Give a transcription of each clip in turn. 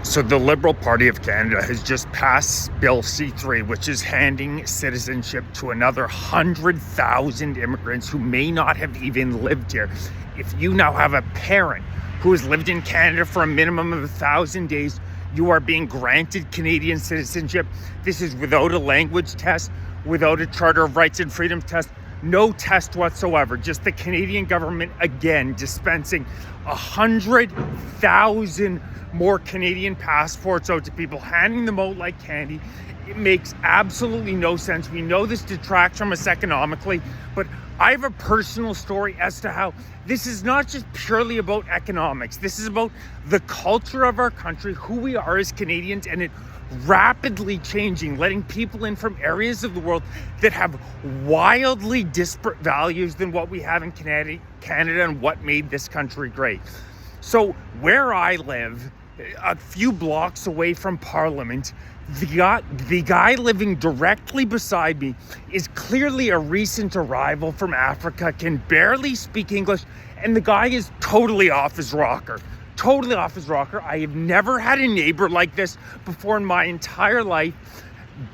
So the Liberal Party of Canada has just passed Bill C-3, which is handing citizenship to another 100,000 immigrants who may not have even lived here. If you now have a parent who has lived in Canada for a minimum of 1,000 days, you are being granted Canadian citizenship. This is without a language test, without a Charter of Rights and Freedoms test, no test whatsoever. Just the Canadian government, again, dispensing 100,000 more Canadian passports out to people, handing them out like candy. It makes absolutely no sense. We know this detracts from us economically, but I have a personal story as to how this is not just purely about economics. This is about the culture of our country, who we are as Canadians, and it rapidly changing, letting people in from areas of the world that have wildly disparate values than what we have in Canada and what made this country great. So where I live, a few blocks away from Parliament, the guy living directly beside me is clearly a recent arrival from Africa, can barely speak English, and the guy is totally off his rocker. Totally off his rocker. I have never had a neighbor like this before in my entire life,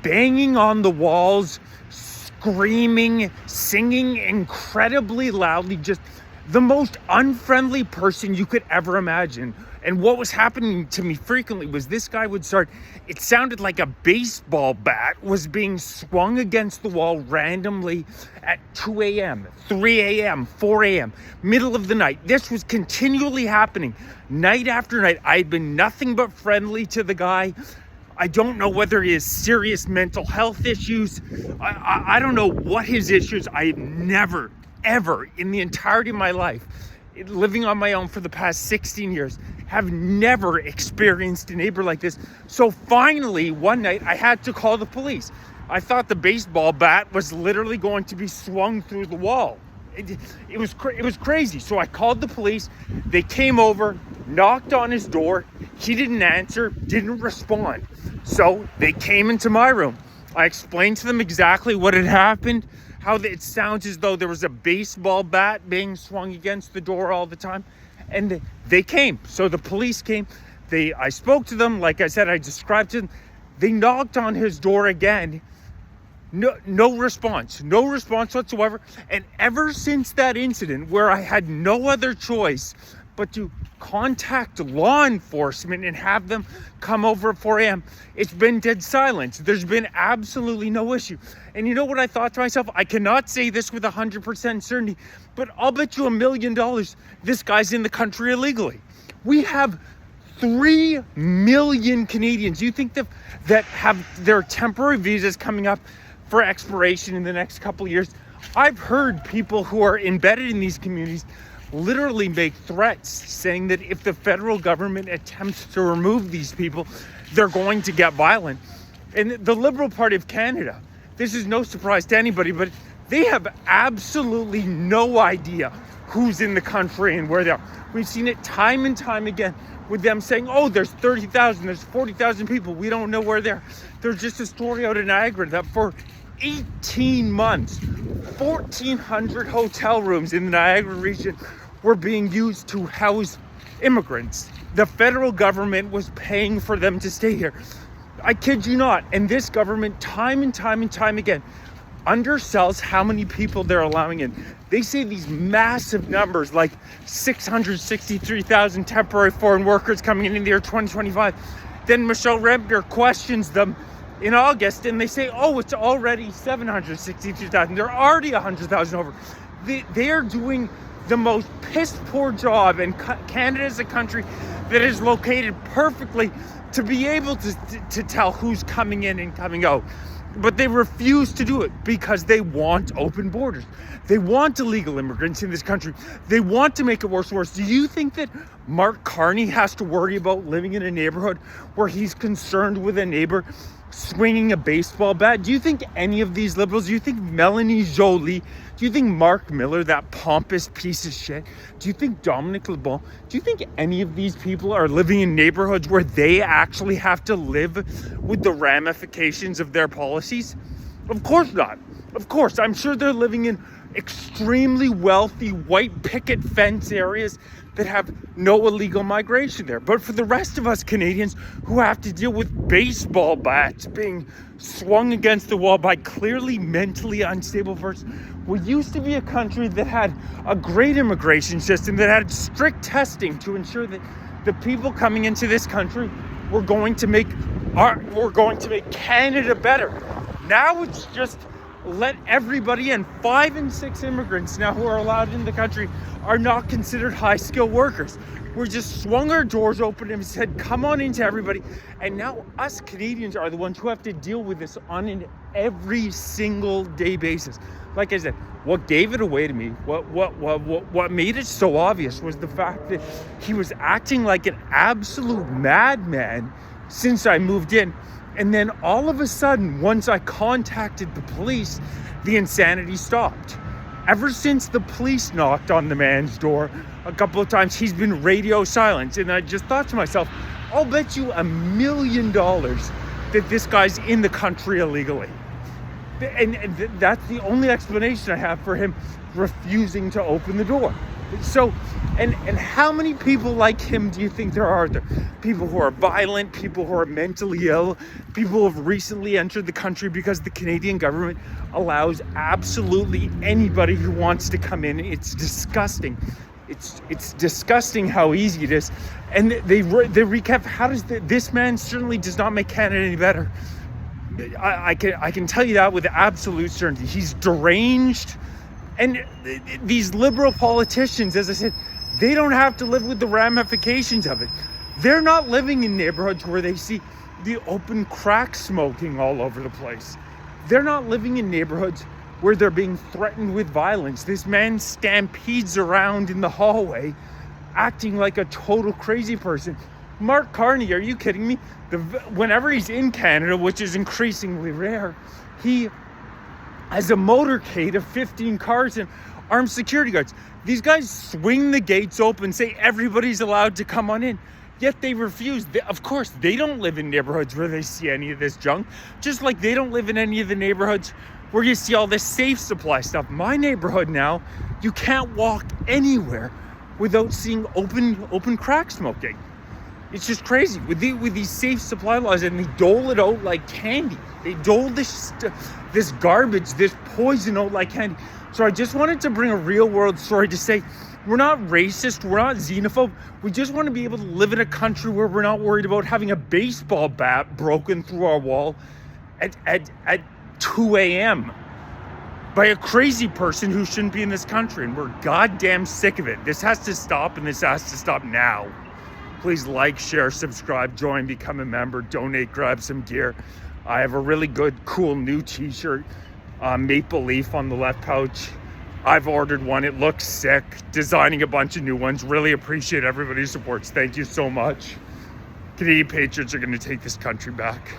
banging on the walls, screaming, singing incredibly loudly, just the most unfriendly person you could ever imagine. And what was happening to me frequently was this guy would start, it sounded like a baseball bat was being swung against the wall randomly at 2 a.m., 3 a.m., 4 a.m., middle of the night. This was continually happening night after night. I had been nothing but friendly to the guy. I don't know whether he has serious mental health issues. I don't know what his issues. I have never, ever in the entirety of my life, living on my own for the past 16 years, have never experienced a neighbor like this. So finally, one night, I had to call the police. I thought the baseball bat was literally going to be swung through the wall. It was crazy. So I called the police. They came over, knocked on his door. He didn't answer, didn't respond. So they came into my room. I explained to them exactly what had happened, how it sounds as though there was a baseball bat being swung against the door all the time. And they came. So the police came. I spoke to them. Like I said, I described to them. They knocked on his door again. No response whatsoever. And ever since that incident, where I had no other choice but to contact law enforcement and have them come over at 4 a.m., it's been dead silence. There's been absolutely no issue. And you know what I thought to myself? I cannot say this with 100% certainty, but I'll bet you $1 million this guy's in the country illegally. We have 3 million Canadians. You think that have their temporary visas coming up for expiration in the next couple of years? I've heard people who are embedded in these communities literally make threats saying that if the federal government attempts to remove these people, they're going to get violent. And the Liberal Party of Canada, this is no surprise to anybody, but they have absolutely no idea who's in the country and where they are. We've seen it time and time again with them saying, oh, there's 30,000, there's 40,000 people, we don't know where they're. There's just a story out of Niagara that for 18 months, 1,400 hotel rooms in the Niagara region were being used to house immigrants. The federal government was paying for them to stay here. I kid you not. And this government, time and time again, undersells how many people they're allowing in. They say these massive numbers, like 663,000 temporary foreign workers coming in the year 2025. Then Michelle Rempner questions them in August, and they say, oh, it's already 762,000. They're already 100,000 over. They are doing the most piss poor job, and Canada is a country that is located perfectly to be able to tell who's coming in and coming out. But they refuse to do it because they want open borders. They want illegal immigrants in this country. They want to make it worse and worse. Do you think that Mark Carney has to worry about living in a neighborhood where he's concerned with a neighbor swinging a baseball bat? Do you think any of these liberals, do you think Melanie Joly, do you think Mark Miller, that pompous piece of shit, do you think Dominic LeBon, do you think any of these people are living in neighborhoods where they actually have to live with the ramifications of their policies? Of course not. Of course, I'm sure they're living in extremely wealthy white picket fence areas that have no illegal migration there. But for the rest of us Canadians who have to deal with baseball bats being swung against the wall by clearly mentally unstable persons, we used to be a country that had a great immigration system, that had strict testing to ensure that the people coming into this country were going to make Canada better. Now it's just let everybody in. 5 and 6 immigrants now who are allowed in the country are not considered high-skilled workers. We just swung our doors open and said, come on into everybody. And now us Canadians are the ones who have to deal with this on an every single day basis. Like I said, what gave it away to me, what made it so obvious was the fact that he was acting like an absolute madman since I moved in. And then all of a sudden, once I contacted the police, the insanity stopped. Ever since the police knocked on the man's door a couple of times, he's been radio silent. And I just thought to myself, I'll bet you $1 million that this guy's in the country illegally. And that's the only explanation I have for him refusing to open the door. So, and how many people like him do you think there are? People who are violent, people who are mentally ill, people who have recently entered the country because the Canadian government allows absolutely anybody who wants to come in. It's disgusting. It's disgusting how easy it is. And they recap, how does this man certainly does not make Canada any better. I can tell you that with absolute certainty. He's deranged. And these liberal politicians, as I said, they don't have to live with the ramifications of it. They're not living in neighborhoods where they see the open crack smoking all over the place. They're not living in neighborhoods where they're being threatened with violence. This man stampedes around in the hallway, acting like a total crazy person. Mark Carney, are you kidding me? Whenever he's in Canada, which is increasingly rare, he has a motorcade of 15 cars and armed security guards. These guys swing the gates open, say everybody's allowed to come on in, yet they refuse. Of course, they don't live in neighborhoods where they see any of this junk, just like they don't live in any of the neighborhoods where you see all this safe supply stuff. My neighborhood now, you can't walk anywhere without seeing open crack smoking. It's just crazy with these safe supply laws, and they dole it out like candy. They dole this garbage, this poison out like candy. So I just wanted to bring a real world story to say we're not racist, we're not xenophobe. We just want to be able to live in a country where we're not worried about having a baseball bat broken through our wall at 2 a.m. by a crazy person who shouldn't be in this country. And we're goddamn sick of it. This has to stop, and this has to stop now. Please like, share, subscribe, join, become a member, donate, grab some gear. I have a really good, cool new t-shirt, Maple Leaf on the left pouch. I've ordered one. It looks sick. Designing a bunch of new ones. Really appreciate everybody's support. Thank you so much. Canadian Patriots are going to take this country back.